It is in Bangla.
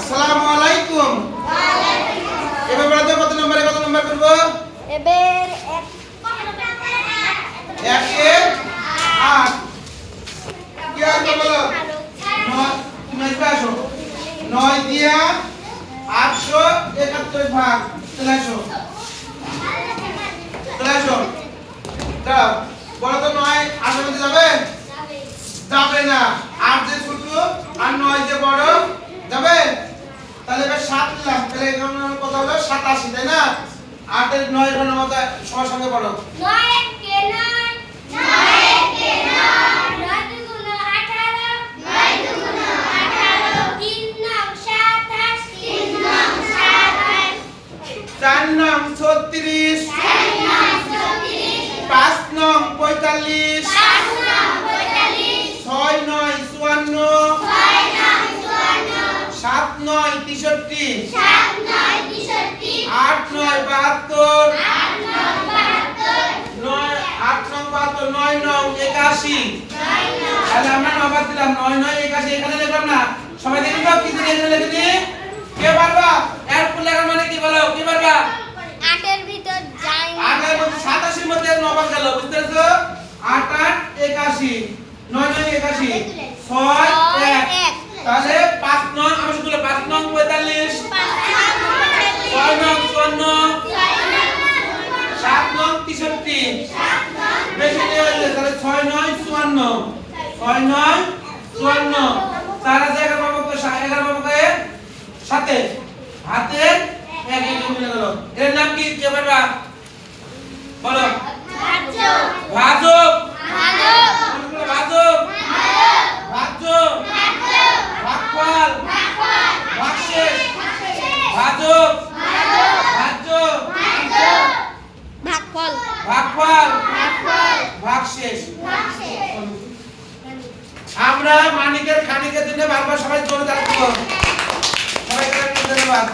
আসসালামু আলাইকুম। এবার বলো তো কত নম্বর করব? এবার 1 এ 8 কি হবে বলো? 9 তুমি আসো। 9 দিয়া 871 ভাগ চলে আসো। দাও বলো তো 9 8 মধ্যে যাবে? যাবে না। 8 যে ছোট আর 9 যে বড় যাবে? তাহলে এবার 7 নিলাম। তাহলে এখানে কত হলো? 87 তাই না? 8 এর 9 এর মধ্যে সবার সঙ্গে পড়ো। 9 1 কে 9 9 1 কে 9 9 2 18 9 2 18 3 9 27 3 9 27 4 9 36 4 9 36 5 9 45 5 9 45 6 9 54 6 9 54 7 9 63 7 9 63 8 9 72 8 9 72 9 8 9 72 9 9 81 9 9 তাহলে আমরা 9 বাদ দিলাম 9 9 81 এখানে লিখলাম না সবাই দেখুন তো কি দিয়ে এখানে লিখে দিই কে পারবা এর উপর লেখা মানে কি বলো কি পারবা 8 এর ভিতর যাই 8 এর মধ্যে 87 এর মধ্যে 9 বাদ গেল বুঝতে পেরেছো 8 8 81 9 9 81 6 1 তাহলে 5 9 আমি শুধু 5 9 45 6 9 54 7 9 63 বেশি নিয়ে হইলে তাহলে 6 9 54 6 9 54 তার জায়গা পাবো তো 11 পাবো কে সাথে হাতে এক এক মিলে গেল এর নাম কি কে পারবা বলো ভাজক ভাজক ভাজক ভাগফল ভাগশেষ ভাজক ভাজক ভাগফল ভাগশেষ আমরা মানিকের খানিকের জন্য বারবার সবাই জোরে দাঁড়াবো সবাইকে ধন্যবাদ।